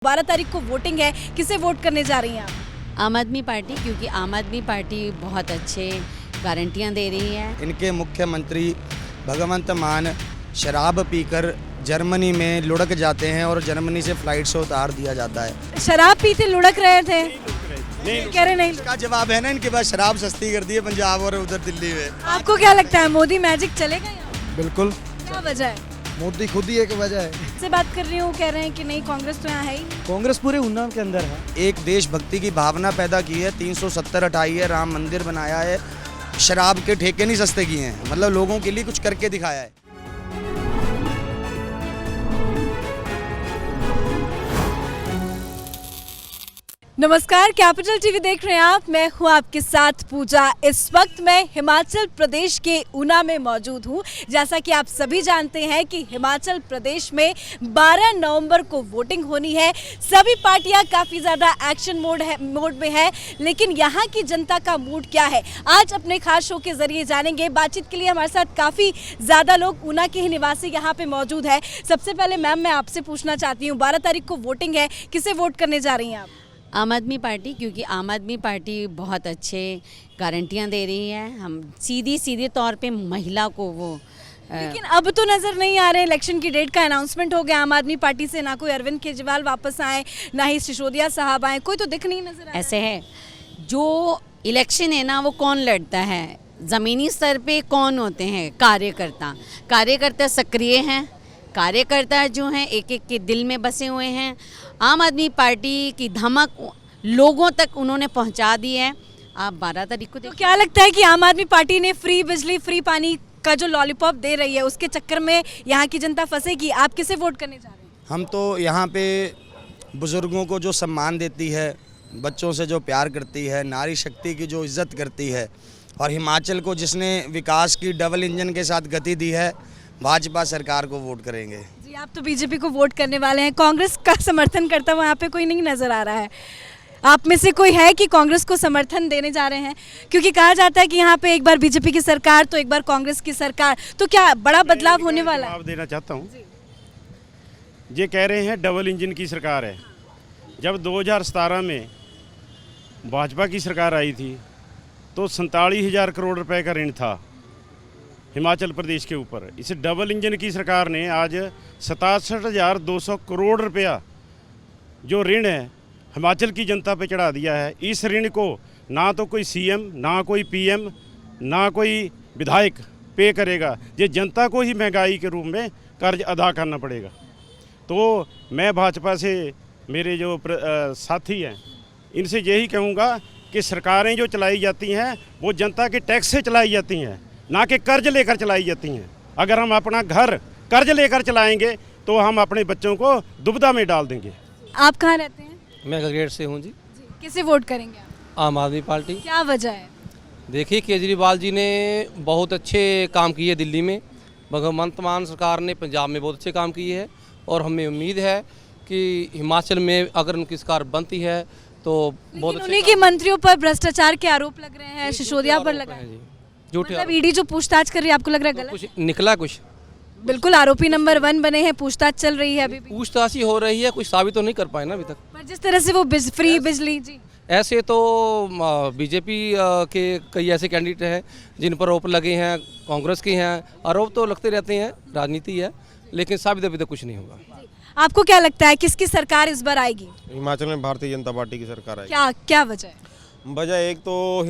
12 तारीख को वोटिंग है, किसे वोट करने जा रही हैं आप? आम आदमी पार्टी, क्योंकि आम आदमी पार्टी बहुत अच्छे गारंटियां दे रही है। इनके मुख्यमंत्री भगवंत मान शराब पीकर जर्मनी में लुढ़क जाते हैं और जर्मनी से फ्लाइट से उतार दिया जाता है। शराब पीते लुढ़क रहे थे, कह रहे नहीं। इसका जवाब है ना, इनके पास शराब सस्ती कर दी है पंजाब और उधर दिल्ली में। आपको क्या लगता है मोदी मैजिक चलेगा यहाँ? बिल्कुल, क्या वजह है? मोदी खुद ही एक वजह है। से बात कर रही हूँ, कह रहे हैं कि नहीं कांग्रेस तो यहाँ है ही। कांग्रेस पूरे उन्नाव के अंदर है। एक देशभक्ति की भावना पैदा की है, 370 हटाई है, राम मंदिर बनाया है, शराब के ठेके नहीं सस्ते किए हैं, मतलब लोगों के लिए कुछ करके दिखाया है। नमस्कार, कैपिटल टीवी देख रहे हैं आप। मैं हूं आपके साथ पूजा। इस वक्त मैं हिमाचल प्रदेश के ऊना में मौजूद हूं। जैसा कि आप सभी जानते हैं कि हिमाचल प्रदेश में 12 नवंबर को वोटिंग होनी है। सभी पार्टियां काफ़ी ज़्यादा एक्शन मोड में है, लेकिन यहां की जनता का मूड क्या है, आज अपने खास शो के जरिए जानेंगे। बातचीत के लिए हमारे साथ काफ़ी ज़्यादा लोग ऊना के ही निवासी यहाँ पे मौजूद है। सबसे पहले मैम, मैं आपसे पूछना चाहती हूँ, 12 तारीख को वोटिंग है, किसे वोट करने जा रही हैं आप? आम आदमी पार्टी, क्योंकि आम आदमी पार्टी बहुत अच्छे गारंटियां दे रही है। हम सीधे तौर पे महिला को वो लेकिन अब तो नजर नहीं आ रहे। इलेक्शन की डेट का अनाउंसमेंट हो गया आम आदमी पार्टी से, ना कोई अरविंद केजरीवाल वापस आए, ना ही सिसोदिया साहब आए, कोई तो दिख नहीं नजर आ रहा। ऐसे है, जो इलेक्शन है ना वो कौन लड़ता है, ज़मीनी स्तर पे कौन होते हैं कार्यकर्ता सक्रिय हैं, कार्यकर्ता जो हैं एक एक के दिल में बसे हुए हैं। आम आदमी पार्टी की धमक लोगों तक उन्होंने पहुंचा दी है। आप 12 तारीख को तो क्या लगता है कि आम आदमी पार्टी ने फ्री बिजली फ्री पानी का जो लॉलीपॉप दे रही है, उसके चक्कर में यहाँ की जनता फंसेगी? आप किसे वोट करने जा रहे हैं? हम तो यहाँ पे बुज़ुर्गों को जो सम्मान देती है, बच्चों से जो प्यार करती है, नारी शक्ति की जो इज़्ज़त करती है, और हिमाचल को जिसने विकास की डबल इंजन के साथ गति दी है, भाजपा सरकार को वोट करेंगे। जी, आप तो बीजेपी को वोट करने वाले हैं। कांग्रेस का समर्थन करता हुआ यहाँ पे कोई नहीं नजर आ रहा है। आप में से कोई है कि कांग्रेस को समर्थन देने जा रहे हैं? क्योंकि कहा जाता है कि यहाँ पे एक बार बीजेपी की सरकार तो एक बार कांग्रेस की सरकार, तो क्या बड़ा बदलाव होने वाला है? जवाब देना चाहता हूँ। ये कह रहे हैं डबल इंजन की सरकार है। जब 2017 में भाजपा की सरकार आई थी तो 47,000 करोड़ रुपए का ऋण था हिमाचल प्रदेश के ऊपर। इस डबल इंजन की सरकार ने आज 67,200 करोड़ रुपया जो ऋण है हिमाचल की जनता पे चढ़ा दिया है। इस ऋण को ना तो कोई सीएम, ना कोई पीएम, ना कोई विधायक पे करेगा। ये जनता को ही महंगाई के रूप में कर्ज अदा करना पड़ेगा। तो मैं भाजपा से, मेरे जो साथी हैं, इनसे यही कहूँगा कि सरकारें जो चलाई जाती हैं वो जनता के टैक्स से चलाई जाती हैं, ना कि कर्ज लेकर चलाई जाती हैं। अगर हम अपना घर कर्ज लेकर चलाएंगे तो हम अपने बच्चों को दुविधा में डाल देंगे। आप कहाँ रहते हैं? मैं गगरेट से हूँ जी। किसे वोट करेंगे आप? आम आदमी पार्टी। क्या वजह है? देखिए, केजरीवाल जी ने बहुत अच्छे काम किए दिल्ली में, भगवंत मान सरकार ने पंजाब में बहुत अच्छे काम किए हैं, और हमें उम्मीद है कि हिमाचल में अगर उनकी सरकार बनती है तो बहुत अच्छे उन्हीं के मंत्रियों पर भ्रष्टाचार के आरोप लग रहे हैं, सिसोदिया पर लगा है। झूठे मतलब ईडी जो पूछताछ कर रही है, आपको लग रहा है गलत? कुछ निकला, कुछ बिल्कुल आरोपी नंबर 1 बने हैं, पूछताछ चल रही है अभी भी। पूछताछ ही हो रही है, कुछ साबित तो नहीं कर पाए ना अभी तक। पर जिस तरह से वो फ्री बिजली जी, ऐसे तो बीजेपी के कई ऐसे कैंडिडेट हैं जिन पर आरोप लगे हैं, कांग्रेस के हैं। आरोप तो लगते रहते हैं, राजनीति है, लेकिन साबित अभी तक कुछ नहीं होगा। आपको क्या लगता है किसकी सरकार इस बार आएगी? हिमाचल में भारतीय जनता पार्टी की सरकार आएगी। क्या वजह है? वजह एक तो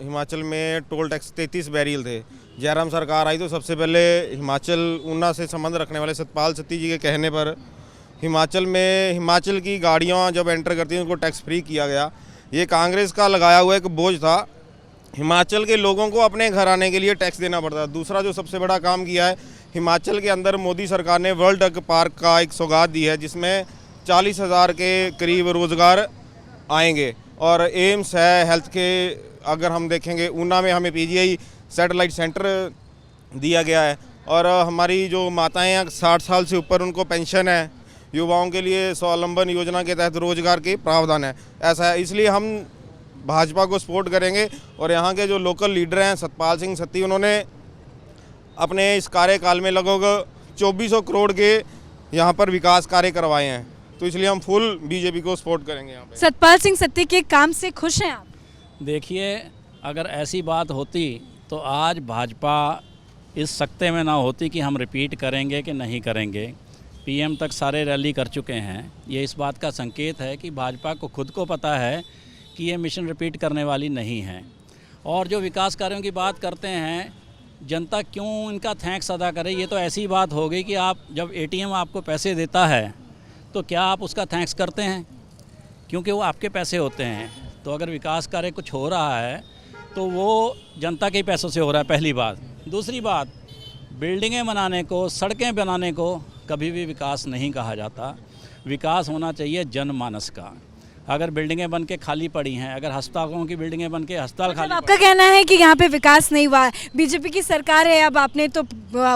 हिमाचल में टोल टैक्स 33 बैरियल थे। जयराम सरकार आई तो सबसे पहले हिमाचल ऊना से संबंध रखने वाले सतपाल सत्ती जी के कहने पर हिमाचल की गाड़ियां जब एंटर करती हैं उनको टैक्स फ्री किया गया। ये कांग्रेस का लगाया हुआ एक बोझ था। हिमाचल के लोगों को अपने घर आने के लिए टैक्स देना पड़ता। दूसरा जो सबसे बड़ा काम किया है, हिमाचल के अंदर मोदी सरकार ने वर्ल्ड डक पार्क का एक सौगात दी है, जिसमें 40,000 के करीब रोज़गार आएंगे। और एम्स है हेल्थ के, अगर हम देखेंगे ऊना में हमें पीजीआई सैटेलाइट सेंटर दिया गया है। और हमारी जो माताएं हैं 60 साल से ऊपर, उनको पेंशन है। युवाओं के लिए स्वावलंबन योजना के तहत रोजगार के प्रावधान है। ऐसा है, इसलिए हम भाजपा को सपोर्ट करेंगे। और यहाँ के जो लोकल लीडर हैं सतपाल सिंह सत्ती, उन्होंने अपने इस कार्यकाल में लगभग 2400 करोड़ के यहाँ पर विकास कार्य करवाए हैं। तो इसलिए हम फुल बीजेपी को सपोर्ट करेंगे यहाँ पे। सतपाल सिंह सत्ती के काम से खुश हैं आप? देखिए, अगर ऐसी बात होती तो आज भाजपा इस सकते में ना होती कि हम रिपीट करेंगे कि नहीं करेंगे। पीएम तक सारे रैली कर चुके हैं। ये इस बात का संकेत है कि भाजपा को खुद को पता है कि ये मिशन रिपीट करने वाली नहीं है। और जो विकास कार्यों की बात करते हैं, जनता क्यों इनका थैंक्स अदा करे? ये तो ऐसी बात हो गई कि आप जब एटीएम आपको पैसे देता है तो क्या आप उसका थैंक्स करते हैं? क्योंकि वो आपके पैसे होते हैं। तो अगर विकास कार्य कुछ हो रहा है तो वो जनता के पैसों से हो रहा है, पहली बात। दूसरी बात, बिल्डिंगें बनाने को, सड़कें बनाने को कभी भी विकास नहीं कहा जाता। विकास होना चाहिए जनमानस का। अगर बिल्डिंगें बन के खाली पड़ी हैं, अगर अस्पतालों की बिल्डिंगें बन के अस्पताल मतलब खाली आपका कहना है कि यहाँ पे विकास नहीं हुआ। बीजेपी की सरकार है, अब आपने तो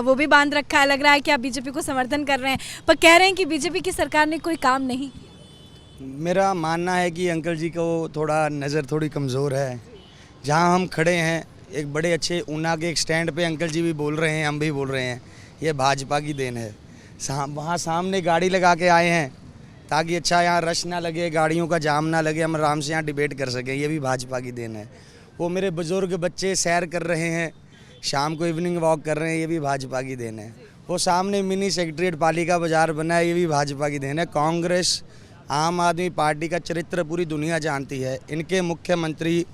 वो भी बांध रखा है, लग रहा है कि आप बीजेपी को समर्थन कर रहे हैं, पर कह रहे हैं कि बीजेपी की सरकार ने कोई काम नहीं किया। मेरा मानना है कि अंकल जी को थोड़ा नज़र थोड़ी कमज़ोर है। जहाँ हम खड़े हैं, एक बड़े अच्छे ऊना के एक स्टैंड पे अंकल जी भी बोल रहे हैं, हम भी बोल रहे हैं, ये भाजपा की देन है। वहाँ सामने गाड़ी लगा के आए हैं ताकि अच्छा यहाँ रश ना लगे, गाड़ियों का जाम ना लगे, हम आराम से यहाँ डिबेट कर सकें, ये भी भाजपा की देन है। वो मेरे बुज़ुर्ग बच्चे सैर कर रहे हैं, शाम को इवनिंग वॉक कर रहे हैं, ये भी भाजपा की देन है। वो सामने मिनी सेक्रेटरीट पालिका बाज़ार बना है, ये भी भाजपा की देन है। कांग्रेस, आम आदमी पार्टी का चरित्र पूरी दुनिया जानती है। इनके मुख्यमंत्री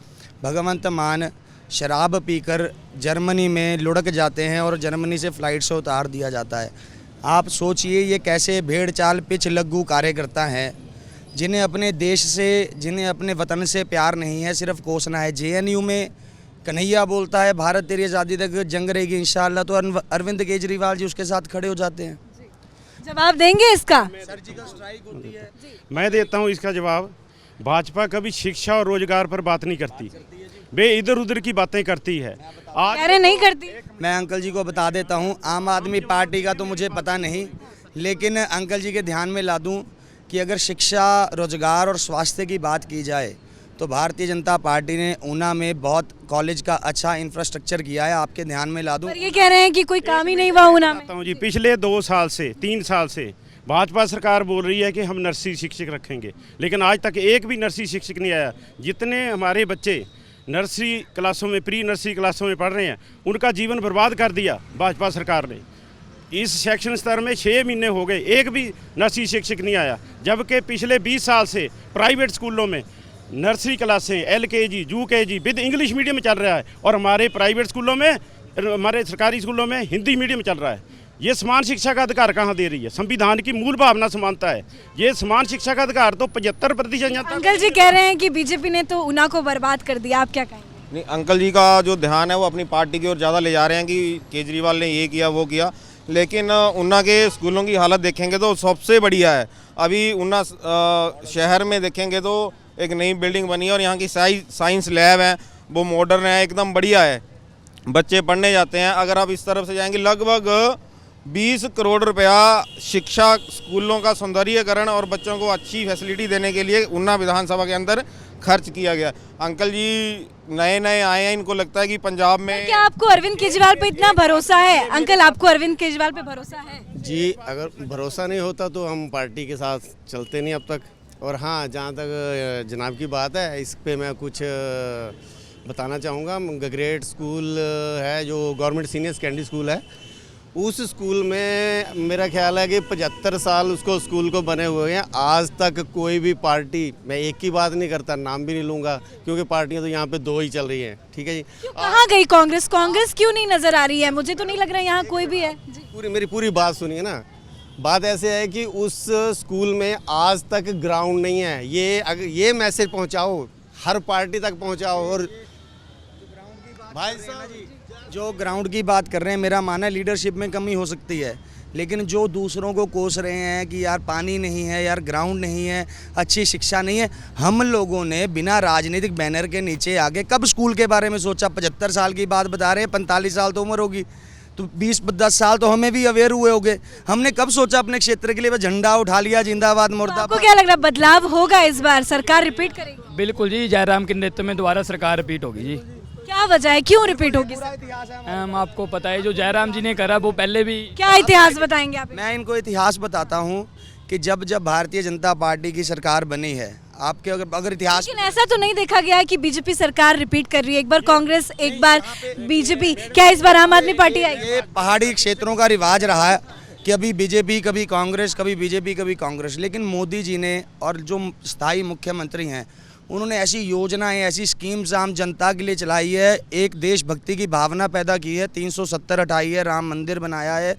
भगवंत मान शराब पीकर जर्मनी में लुढ़क जाते हैं और जर्मनी से फ़्लाइट से उतार दिया जाता है। आप सोचिए ये कैसे भेड़ चाल पिच लग्गू कार्यकर्ता हैं, जिन्हें अपने देश से, जिन्हें अपने वतन से प्यार नहीं है, सिर्फ कोसना है। जेएनयू में कन्हैया बोलता है भारत तेरी आज़ादी तक जंग रहेगी इंशाअल्लाह, तो अरविंद केजरीवाल जी उसके साथ खड़े हो जाते हैं। जवाब देंगे इसका? सर्जिकल स्ट्राइक होती है। मैं देता हूँ इसका जवाब। भाजपा कभी शिक्षा और रोजगार पर बात नहीं करती, वे इधर उधर की बातें करती है। आज कह रहे नहीं करती। मैं अंकल जी को बता देता हूँ, आम आदमी पार्टी का तो मुझे पता नहीं, लेकिन अंकल जी के ध्यान में ला दूँ कि अगर शिक्षा, रोजगार और स्वास्थ्य की बात की जाए तो भारतीय जनता पार्टी ने ऊना में बहुत कॉलेज का अच्छा इंफ्रास्ट्रक्चर किया है। आपके ध्यान में ला दूँ। पर ये कह रहे हैं कि कोई काम ही नहीं हुआ ऊना में। बताता हूँ जी, पिछले 2 साल से 3 साल से भाजपा सरकार बोल रही है कि हम नर्सरी शिक्षक रखेंगे, लेकिन आज तक एक भी नर्सरी शिक्षक नहीं आया। जितने हमारे बच्चे नर्सरी क्लासों में, प्री नर्सरी क्लासों में पढ़ रहे हैं, उनका जीवन बर्बाद कर दिया भाजपा सरकार ने। इस शैक्षणिक स्तर में 6 महीने हो गए, एक भी नर्सरी शिक्षक नहीं आया, जबकि पिछले 20 साल से प्राइवेट स्कूलों में नर्सरी क्लासें, LKG, UKG with English medium चल रहा है, और हमारे प्राइवेट स्कूलों में, हमारे सरकारी स्कूलों में हिंदी मीडियम चल रहा है। ये समान शिक्षा का अधिकार कहाँ दे रही है? संविधान की मूल भावना समानता है। ये समान शिक्षा का अधिकार तो 75% जनता। अंकल जी कह रहे हैं कि बीजेपी ने तो ऊना को बर्बाद कर दिया, आप क्या कहेंगे? नहीं, अंकल जी का जो ध्यान है वो अपनी पार्टी की ओर ज़्यादा ले जा रहे हैं कि केजरीवाल ने ये किया वो किया, लेकिन ऊना के स्कूलों की हालत देखेंगे तो सबसे बढ़िया है। अभी ऊना शहर में देखेंगे तो एक नई बिल्डिंग बनी है और यहाँ की साइंस लैब है, वो मॉडर्न है, एकदम बढ़िया है, बच्चे पढ़ने जाते हैं। अगर आप इस तरफ से जाएंगे, लगभग 20 करोड़ रुपया शिक्षा, स्कूलों का सौंदर्यीकरण और बच्चों को अच्छी फैसिलिटी देने के लिए ऊना विधानसभा के अंदर खर्च किया गया। अंकल जी नए नए आए हैं, इनको लगता है कि पंजाब में। क्या आपको अरविंद केजरीवाल पे इतना भरोसा है? अंकल, आपको अरविंद केजरीवाल पे भरोसा है? जी, अगर भरोसा नहीं होता तो हम पार्टी के साथ चलते नहीं अब तक। और हाँ, जहाँ तक जनाब की बात है, इस पे मैं कुछ बताना चाहूँगा। गगरेट स्कूल है जो गवर्नमेंट सीनियर सेकेंडरी स्कूल है, उस स्कूल में मेरा ख्याल है कि 75 साल उसको स्कूल को बने हुए हैं। आज तक कोई भी पार्टी, मैं एक की बात नहीं करता, नाम भी नहीं लूँगा क्योंकि पार्टियां तो यहाँ पे 2 ही चल रही हैं, ठीक है जी। कहाँ गई कांग्रेस? कांग्रेस क्यों नहीं नजर आ रही है? मुझे तो नहीं लग रहा है यहाँ कोई भी है जी। मेरी पूरी बात सुनिए ना। बात ऐसे है कि उस स्कूल में आज तक ग्राउंड नहीं है। ये मैसेज पहुँचाओ, हर पार्टी तक पहुँचाओ। और भाई साहब, जो ग्राउंड की बात कर रहे हैं, मेरा मानना है लीडरशिप में कमी हो सकती है, लेकिन जो दूसरों को कोस रहे हैं कि यार पानी नहीं है, यार ग्राउंड नहीं है, अच्छी शिक्षा नहीं है, हम लोगों ने बिना राजनीतिक बैनर के नीचे आगे कब स्कूल के बारे में सोचा? 75 साल की बात बता रहे हैं, 45 साल तो उम्र होगी, तो 20-10 साल तो हमें भी अवेयर हुए होंगे। हमने कब सोचा अपने क्षेत्र के लिए? झंडा उठा लिया, जिंदाबाद मुर्दाबाद। आपको क्या लग रहा है, बदलाव होगा इस बार? सरकार रिपीट करेगी? बिल्कुल जी, जयराम के नेतृत्व में दोबारा सरकार रिपीट होगी जी। क्या वजह है, क्यों रिपीट होगी? आपको पता है जो जयराम जी ने करा वो पहले भी। क्या इतिहास बताएंगे आप? मैं इनको इतिहास बताता हूँ कि जब जब भारतीय जनता पार्टी की सरकार बनी है, आपके अगर इतिहास लेकिन ऐसा तो नहीं देखा गया है कि बीजेपी सरकार रिपीट कर रही है, एक बार कांग्रेस एक बार बीजेपी, क्या इस बार आम आदमी पार्टी आएगी? ये पहाड़ी क्षेत्रों का रिवाज रहा है कि अभी बीजेपी कभी कांग्रेस, कभी बीजेपी कभी कांग्रेस, लेकिन मोदी जी ने और जो स्थायी मुख्यमंत्री हैं उन्होंने ऐसी योजनाएं, ऐसी स्कीम्स आम जनता के लिए चलाई है, एक देशभक्ति की भावना पैदा की है, 370 हटाई है, राम मंदिर बनाया है,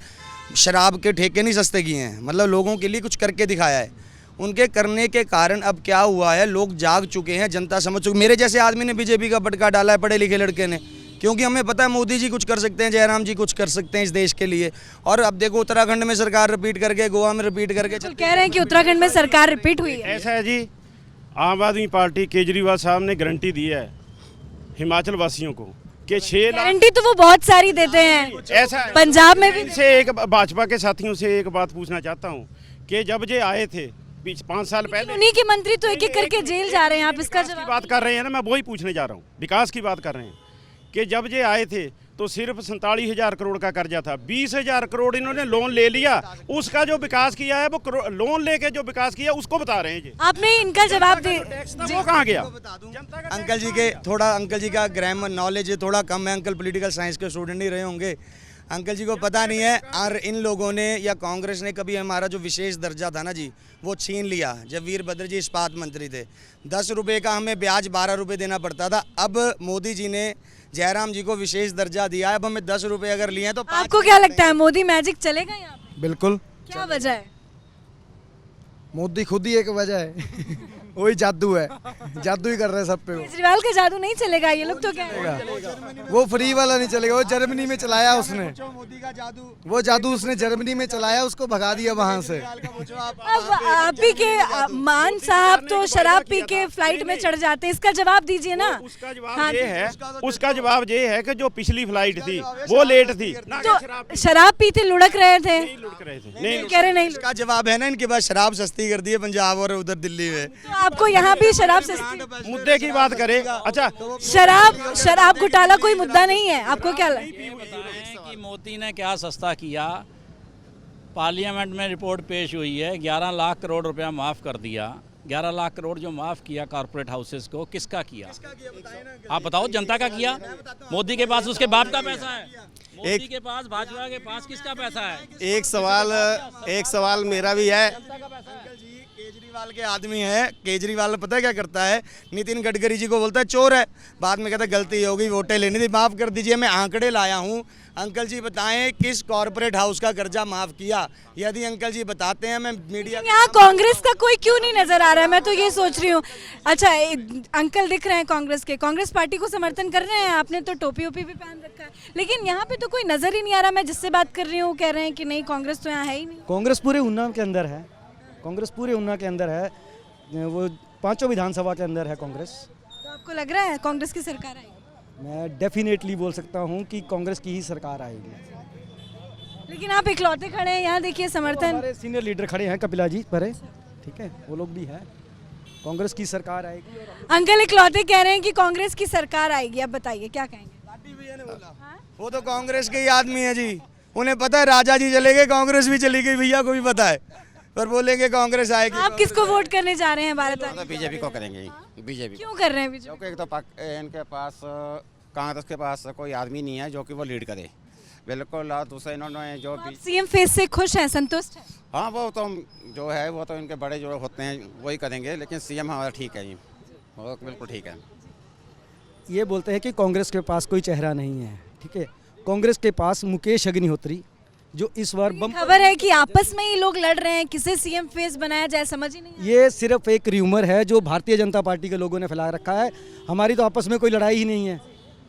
शराब के ठेके नहीं सस्ते किए हैं, मतलब लोगों के लिए कुछ करके दिखाया है। उनके करने के कारण अब क्या हुआ है, लोग जाग चुके हैं, जनता समझ चुकी। मेरे जैसे आदमी ने बीजेपी का पटका डाला है, पढ़े लिखे लड़के ने, क्योंकि हमें पता है मोदी जी कुछ कर सकते हैं, जयराम जी कुछ कर सकते हैं इस देश के लिए। और अब देखो उत्तराखंड में सरकार रिपीट करके, गोवा में रिपीट करके तो कह रहे हैं कि उत्तराखंड में सरकार रिपीट हुई है। ऐसा है जी, आम आदमी पार्टी केजरीवाल साहब ने गारंटी दी है हिमाचल वासियों को कि 6 लाख। गारंटी तो वो बहुत सारी देते हैं, ऐसा है। पंजाब में भी। से एक भाजपा के साथियों से एक बात पूछना चाहता हूँ कि जब ये आए थे 5 साल पहले, उन्हीं के मंत्री तो एक एक करके जेल जा रहे हैं, आप इसका विकास की जवाब बात कर रहे हैं ना, मैं वही पूछने जा रहा हूँ, विकास की बात कर रहे हैं कि जब ये आए थे तो सिर्फ 47,000 करोड़ का कर्जा था, 20,000 करोड़ इन्होंने लोन ले लिया, उसका जो विकास किया है वो लोन लेके जो विकास किया उसको बता रहे हैं जी। आपने इनका जवाब दे वो कहाँ गया? अंकल जी के थोड़ा, अंकल जी का ग्रामर नॉलेज थोड़ा कम है, अंकल पॉलिटिकल साइंस के स्टूडेंट ही रहे होंगे, अंकल जी को पता नहीं है। और इन लोगों ने या कांग्रेस ने कभी हमारा जो विशेष दर्जा था ना जी वो छीन लिया। जब वीरभद्र जी इस्पात मंत्री थे 10 रुपये का हमें ब्याज 12 रुपये देना पड़ता था, अब मोदी जी ने जयराम जी को विशेष दर्जा दिया है, अब हमें 10 रुपये अगर लिए हैं तो आपको क्या लगता है मोदी मैजिक चलेगा यहाँ पे? बिल्कुल। क्या वजह है? मोदी खुद ही एक वजह है वही जादू है, जादू ही कर रहे हैं सब पे। केजरीवाल का जादू नहीं चलेगा, ये लोग तो कह रहे हैं। वो फ्री वाला नहीं चलेगा, वो जर्मनी में चलाया उसने, मोदी का जादू, वो जादू उसने जर्मनी में चलाया, उसको भगा दिया वहाँ से। अब आप ही के मान साहब तो शराब पी के फ्लाइट में चढ़ जाते हैं, इसका जवाब दीजिए ना। उसका जवाब हाँ, ये है, उसका जवाब ये है कि जो पिछली फ्लाइट थी वो लेट थी, ना कि तो शराब पीते लुढ़क रहे थे, नहीं लुढ़क रहे थे। नहीं कह रहे नहीं इसका जवाब है ना, इनके पास शराब सस्ती कर दी है पंजाब और उधर दिल्ली में। तो आपको यहाँ भी शराब सस्ती, मुद्दे की बात करें। अच्छा, शराब घोटाला कोई मुद्दा नहीं है, आपको क्या लगता है? ये बता रहे हैं कि मोदी ने क्या सस्ता किया। पार्लियामेंट में रिपोर्ट पेश हुई है, 11 लाख करोड़ रुपया माफ़ कर दिया। 11 लाख करोड़ जो माफ़ किया कॉर्पोरेट हाउसेस को, किसका किया? आप बताओ, जनता का किया? मोदी के पास उसके बाप का पैसा है, मोदी के पास, भाजपा के पास किसका पैसा है? एक सवाल मेरा भी है। केजरीवाल के आदमी है, केजरीवाल पता है क्या करता है, नितिन गडकरी जी को बोलता है चोर है, बाद में कहता है गलती होगी, वोटें लेनी थी, माफ़ कर दीजिए। मैं आंकड़े लाया हूँ, अंकल जी बताएं किस कॉर्पोरेट हाउस का कर्जा माफ़ किया। यदि अंकल जी बताते हैं, मैं मीडिया यहाँ कांग्रेस का कोई क्यों नहीं नजर आ रहा है? मैं तो ये सोच रही हूँ। अच्छा, अंकल दिख रहे हैं कांग्रेस के, कांग्रेस पार्टी को समर्थन कर रहे हैं, आपने तो टोपी ओपी भी पहन रखा है, लेकिन यहाँ पे तो कोई नजर ही नहीं आ रहा। मैं जिससे बात कर रही हूँ कह रहे हैं कि नहीं, कांग्रेस तो यहाँ है ही नहीं। कांग्रेस पूरे उन्नाव के अंदर है, कांग्रेस पूरे उन्नाव के अंदर है, वो 5 विधानसभा के अंदर है कांग्रेस। तो आपको लग रहा है कांग्रेस की सरकार आएगी? मैं डेफिनेटली बोल सकता हूँ कि कांग्रेस की ही सरकार आएगी। लेकिन आप इकलौते खड़े हैं यहाँ, देखिए समर्थन। हमारे सीनियर लीडर खड़े हैं, कपिला जी परे, ठीक है, वो लोग भी हैं। कांग्रेस की सरकार आएगी। अंकल इकलौते कह रहे हैं कि कांग्रेस की सरकार आएगी, अब बताइए क्या कहेंगे? वो तो कांग्रेस के ही आदमी है जी, उन्हें पता है राजा जी चले गए, कांग्रेस भी चली गई, भैया को भी पता है, पर बोलेंगे कांग्रेस आएगी। आप किसको वोट करने जा रहे हैं भारत वाले? तो बीजेपी को करेंगे, बीजेपी। क्यों कर रहे हैं बीजेपी? क्योंकि एक तो इनके पास, कांग्रेस के पास कोई आदमी नहीं है जो कि वो लीड करे, बिल्कुल। और दूसरा इन्होंने जो सीएम फेस से खुश हैं, संतुष्ट हैं? हाँ, वो तो जो है वो तो इनके बड़े जो होते हैं वही करेंगे, लेकिन सीएम हमारा ठीक है जी, वो बिल्कुल ठीक है। ये बोलते हैं कि कांग्रेस के पास कोई चेहरा नहीं है, ठीक है। कांग्रेस के पास मुकेश अग्निहोत्री जो इस बार खबर है कि आपस में ही लोग लड़ रहे हैं, किसे सीएम फेस बनाया जाए समझ ही नहीं। ये सिर्फ एक र्यूमर है जो भारतीय जनता पार्टी के लोगों ने फैला रखा है। हमारी तो आपस में कोई लड़ाई ही नहीं है,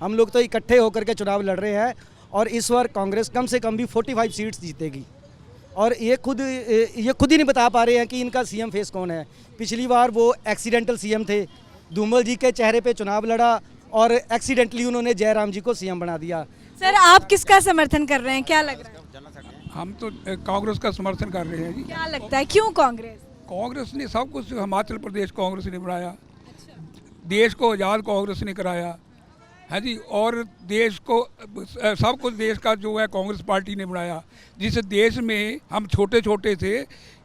हम लोग तो इकट्ठे होकर के चुनाव लड़ रहे हैं, और इस बार कांग्रेस कम से कम भी 45 सीट्स जीतेगी। और ये खुद ही नहीं बता पा रहे हैं कि इनका सीएम फेस कौन है। पिछली बार वो एक्सीडेंटल सीएम थे, धूमल जी के चेहरे पे चुनाव लड़ा और एक्सीडेंटली उन्होंने जयराम जी को सीएम बना दिया। सर, आप किसका समर्थन कर रहे हैं, क्या लग रहा है? हम तो कांग्रेस का समर्थन कर रहे हैं जी। क्या लगता है क्यों कांग्रेस? कांग्रेस ने सब कुछ, हिमाचल प्रदेश कांग्रेस ने बनाया, देश को आज़ाद कांग्रेस ने कराया, हाँ जी, और देश को सब कुछ देश का जो है कांग्रेस पार्टी ने बनाया। जिस देश में हम छोटे छोटे थे,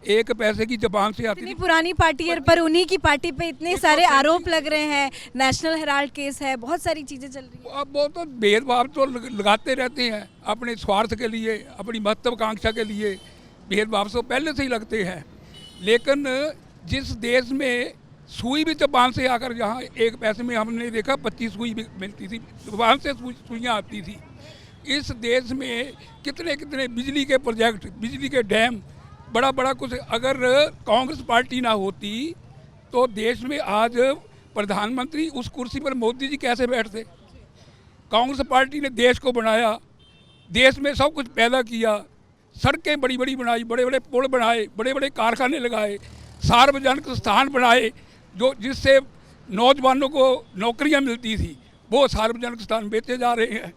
एक पैसे की जबान से आती इतनी थी। पुरानी पार्टी है पर उन्हीं की पार्टी पे इतने सारे आरोप लग रहे हैं, नेशनल हेराल्ड केस है, बहुत सारी चीजें चल रही हैं। अब वो तो भेदभाव तो लगाते रहते हैं अपने स्वार्थ के लिए, अपनी महत्वाकांक्षा के लिए। भेदभाव तो पहले से ही लगते हैं, लेकिन जिस देश में सुई भी जबान से आकर, जहाँ एक पैसे में हमने देखा 25 सुई मिलती थी, जबान से सुइयाँ आती थी। इस देश में कितने कितने बिजली के प्रोजेक्ट, बिजली के डैम, बड़ा बड़ा कुछ। अगर कांग्रेस पार्टी ना होती तो देश में आज प्रधानमंत्री उस कुर्सी पर मोदी जी कैसे बैठते। कांग्रेस पार्टी ने देश को बनाया, देश में सब कुछ पैदा किया, सड़कें बड़ी बड़ी बनाई, बड़े बड़े पुल बनाए, बड़े बड़े कारखाने लगाए, सार्वजनिक स्थान बनाए, जो जिससे नौजवानों को नौकरियां मिलती थी, वो सार्वजनिक स्थान बेचे जा रहे हैं।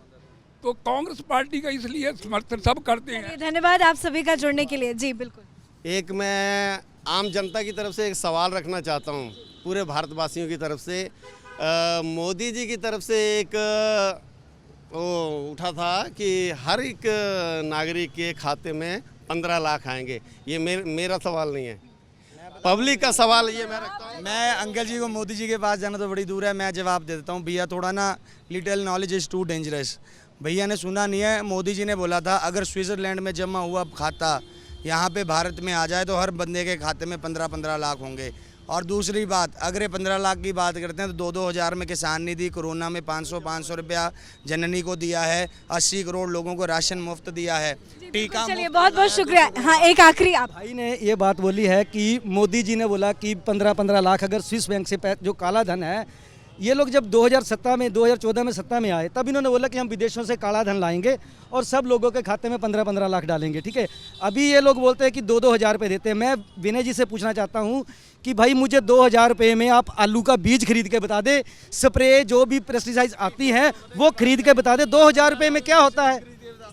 तो कांग्रेस पार्टी का इसलिए समर्थन सब करते हैं। धन्यवाद आप सभी का जुड़ने के लिए। जी बिल्कुल। एक मैं आम जनता की तरफ से एक सवाल रखना चाहता हूँ, पूरे भारतवासियों की तरफ से। मोदी जी की तरफ से एक वो उठा था कि हर एक नागरिक के खाते में 15 लाख आएंगे। ये मेरा सवाल नहीं है, पब्लिक का सवाल ये मैं रखता हूँ। मैं अंकल जी को मोदी जी के पास जाना तो बड़ी दूर है, मैं जवाब दे देता हूँ। भैया थोड़ा ना little knowledge is too dangerous. भैया ने सुना नहीं है, मोदी जी ने बोला था अगर स्विट्ज़रलैंड में जमा हुआ खाता यहाँ पे भारत में आ जाए तो हर बंदे के खाते में 15-15 लाख होंगे। और दूसरी बात, अगर ये 15 लाख की बात करते हैं तो 2-2 हज़ार में किसान निधि, कोरोना में 500 रुपया जननी को दिया है, 80 करोड़ लोगों को राशन मुफ्त दिया है, टीका। चलिए बहुत बहुत शुक्रिया। हाँ, एक आखिरी आप। भाई ने ये बात बोली है कि मोदी जी ने बोला कि 15-15 लाख अगर स्विस बैंक से जो काला धन है, ये लोग जब 2014 में सत्ता में आए तब इन्होंने बोला कि हम विदेशों से काला धन लाएंगे और सब लोगों के खाते में 15-15 लाख डालेंगे। ठीक है, अभी ये लोग बोलते हैं कि 2-2 हज़ार रुपये देते हैं। मैं विनय जी से पूछना चाहता हूँ कि भाई मुझे 2 हज़ार रुपये में आप आलू का बीज खरीद के बता दे, स्प्रे जो भी पेस्टिसाइड्स आती हैं वो खरीद के बता दे। 2 हज़ार रुपये में क्या होता है?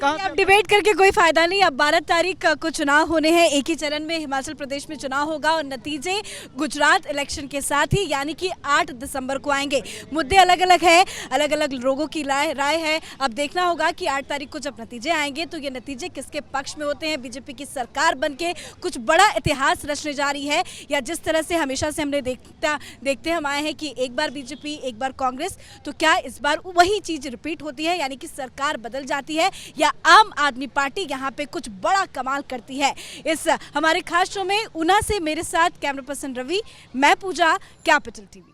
अब डिबेट करके कोई फायदा नहीं। अब 12 तारीख को चुनाव होने हैं, एक ही चरण में हिमाचल प्रदेश में चुनाव होगा और नतीजे गुजरात इलेक्शन के साथ ही यानी कि 8 दिसंबर को आएंगे। मुद्दे अलग अलग है, अलग अलग लोगों की राय है। अब देखना होगा कि 8 तारीख को जब नतीजे आएंगे तो ये नतीजे किसके पक्ष में होते हैं। बीजेपी की सरकार बनके कुछ बड़ा इतिहास रचने जा रही है, या जिस तरह से हमेशा से हमने देखते हम आए हैं कि एक बार बीजेपी एक बार कांग्रेस, तो क्या इस बार वही चीज़ रिपीट होती है, यानी कि सरकार बदल जाती है, या आम आदमी पार्टी यहाँ पे कुछ बड़ा कमाल करती है। इस हमारे खास शो में ऊना से मेरे साथ कैमरा पर्सन रवि, मैं पूजा, कैपिटल टीवी।